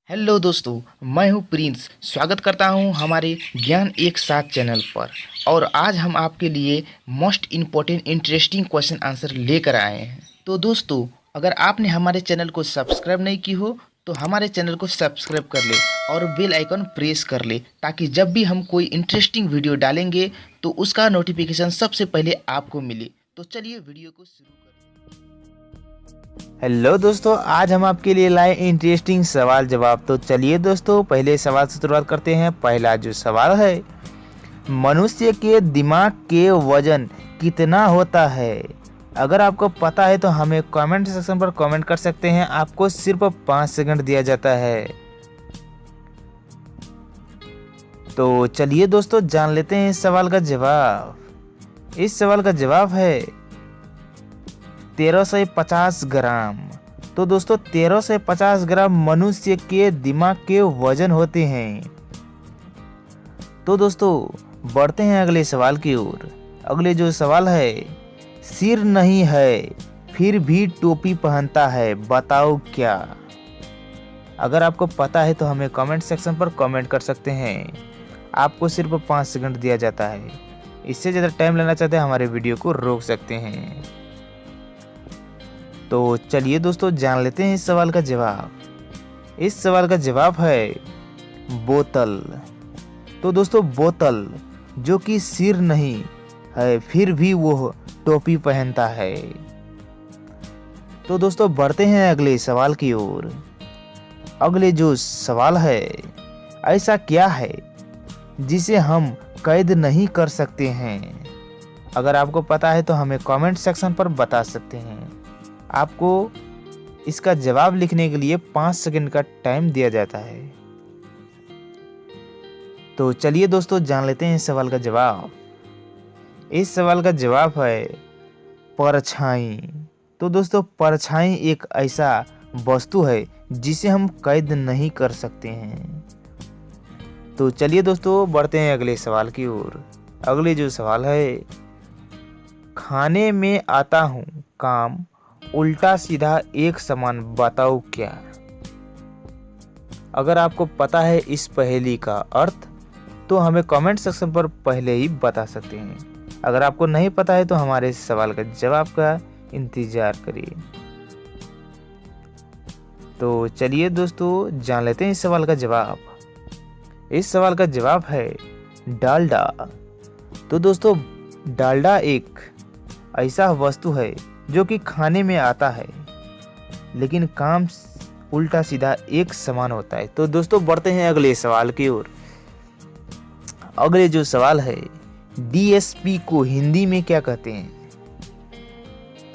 Hello दोस्तों, मैं हूं प्रिंस। स्वागत करता हूं हमारे ज्ञान एक साथ चैनल पर। और आज हम आपके लिए most important interesting question answer लेकर आए हैं। तो दोस्तों, अगर आपने हमारे चैनल को सब्सक्राइब नहीं की हो तो हमारे चैनल को सब्सक्राइब कर ले और बेल आइकन प्रेस कर ले, ताकि जब भी हम कोई इंटरेस्टिंग वीडियो डालेंगे तो उसका नोटिफिकेशन सबसे पहले आपको मिले। तो चलिए वीडियो को शुरू करें। हेलो दोस्तों, आज हम आपके लिए लाए इंटरेस्टिंग सवाल जवाब। तो चलिए दोस्तों, पहले सवाल से शुरुआत करते हैं। पहला जो सवाल है, मनुष्य के दिमाग के वजन कितना होता है? अगर आपको पता है तो हमें कमेंट सेक्शन पर कमेंट कर सकते हैं। आपको सिर्फ 5 सेकंड दिया जाता है। तो चलिए दोस्तों, जान लेते हैं इस सवाल का जवाब। इस सवाल का जवाब है 1350 ग्राम। तो दोस्तों, 1350 ग्राम मनुष्य के दिमाग के वजन होते हैं। तो दोस्तों, बढ़ते हैं अगले सवाल की ओर। अगले जो सवाल है, सिर नहीं है फिर भी टोपी पहनता है, बताओ क्या? अगर आपको पता है तो हमें कमेंट सेक्शन पर कमेंट कर सकते हैं। आपको सिर्फ 5 सेकंड दिया जाता है। इससे ज़्यादा टाइम लेना चाहते हैं हमारे वीडियो को रोक सकते हैं। तो चलिए दोस्तों, जान लेते हैं इस सवाल का जवाब। इस सवाल का जवाब है बोतल। तो दोस्तों, बोतल जो कि सिर नहीं है फिर भी वो टोपी पहनता है। तो दोस्तों, बढ़ते हैं अगले सवाल की ओर। अगले जो सवाल है, ऐसा क्या है जिसे हम कैद नहीं कर सकते हैं? अगर आपको पता है तो हमें कमेंट सेक्शन पर बता सकते हैं। आपको इसका जवाब लिखने के लिए 5 सेकंड का टाइम दिया जाता है। तो चलिए दोस्तों, जान लेते हैं इस सवाल का जवाब। इस सवाल का जवाब है परछाई। तो दोस्तों, परछाई एक ऐसा वस्तु है जिसे हम कैद नहीं कर सकते हैं। तो चलिए दोस्तों, बढ़ते हैं अगले सवाल की ओर। अगले जो सवाल है, खाने में आता हूँ काम उल्टा सीधा एक समान, बताओ क्या? अगर आपको पता है इस पहेली का अर्थ तो हमें कमेंट सेक्शन पर पहले ही बता सकते हैं। अगर आपको नहीं पता है तो हमारे इस सवाल का जवाब का इंतजार करिए। तो चलिए दोस्तों, जान लेते हैं इस सवाल का जवाब। इस सवाल का जवाब है डालडा। तो दोस्तों, डालडा एक ऐसा वस्तु है जो कि खाने में आता है लेकिन काम उल्टा सीधा एक समान होता है। तो दोस्तों, बढ़ते हैं अगले सवाल की ओर। अगले जो सवाल है, डीएसपी को हिंदी में क्या कहते हैं?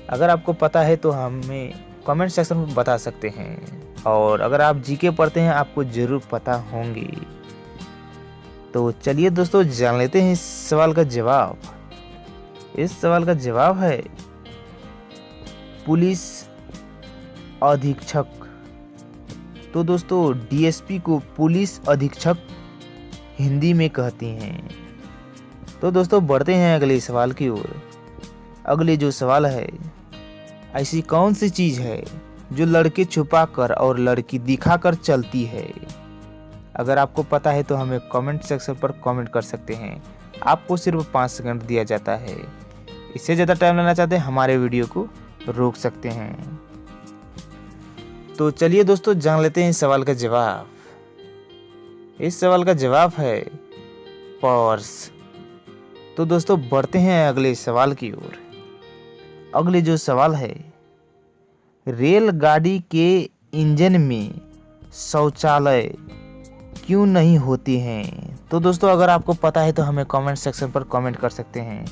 अगर आपको पता है तो हमें कमेंट सेक्शन में बता सकते हैं। और अगर आप जीके पढ़ते हैं आपको जरूर पता होंगे। तो चलिए दोस्तों, जान लेते हैं इस सवाल का जवाब। इस सवाल का जवाब है पुलिस अधीक्षक। तो दोस्तों, डीएसपी को पुलिस अधीक्षक हिंदी में कहते हैं। तो दोस्तों, बढ़ते हैं अगले सवाल की ओर। अगले जो सवाल है, ऐसी कौन सी चीज़ है जो लड़के छुपा कर और लड़की दिखाकर चलती है? अगर आपको पता है तो हमें कमेंट सेक्शन पर कमेंट कर सकते हैं। आपको सिर्फ 5 सेकंड दिया जाता है। इससे ज़्यादा टाइम लेना चाहते हैं हमारे वीडियो को रोक सकते हैं। तो चलिए दोस्तों, जान लेते हैं इस सवाल का जवाब। इस सवाल का जवाब है पर्स। तो दोस्तों, बढ़ते हैं अगले सवाल की ओर। अगले जो सवाल है, रेलगाड़ी के इंजन में शौचालय क्यों नहीं होते हैं? तो दोस्तों, अगर आपको पता है तो हमें कमेंट सेक्शन पर कमेंट कर सकते हैं।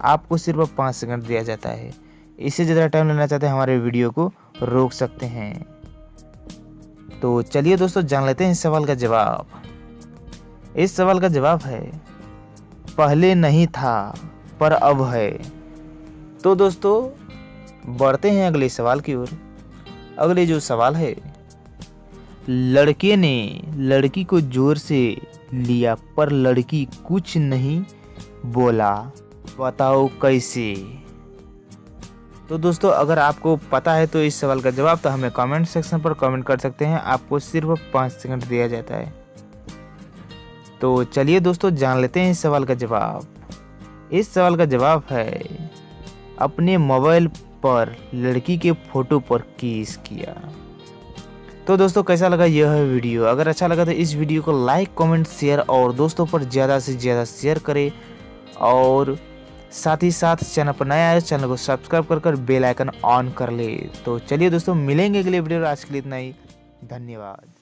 आपको सिर्फ 5 सेकंड दिया जाता है। इससे ज़्यादा टाइम लेना चाहते हैं हमारे वीडियो को रोक सकते हैं। तो चलिए दोस्तों, जान लेते हैं इस सवाल का जवाब। इस सवाल का जवाब है पहले नहीं था पर अब है। तो दोस्तों, बढ़ते हैं अगले सवाल की ओर। अगले जो सवाल है, लड़के ने लड़की को जोर से लिया पर लड़की कुछ नहीं बोला, बताओ कैसे? तो दोस्तों अगर आपको पता है तो इस सवाल का जवाब तो हमें कमेंट सेक्शन पर कमेंट कर सकते हैं। आपको सिर्फ 5 सेकंड दिया जाता है। तो चलिए दोस्तों जान लेते हैं इस सवाल का जवाब। इस सवाल का जवाब है अपने मोबाइल पर लड़की के फोटो पर किस किया। तो दोस्तों कैसा लगा यह वीडियो? अगर अच्छा लगा तो इस वीडियो को लाइक कमेंट शेयर और दोस्तों पर ज़्यादा से ज़्यादा शेयर करें और साथ ही साथ चैनल पर नया है चैनल को सब्सक्राइब कर बेल आइकन ऑन कर ले। तो चलिए दोस्तों मिलेंगे अगले वीडियो। आज के लिए इतना ही, धन्यवाद।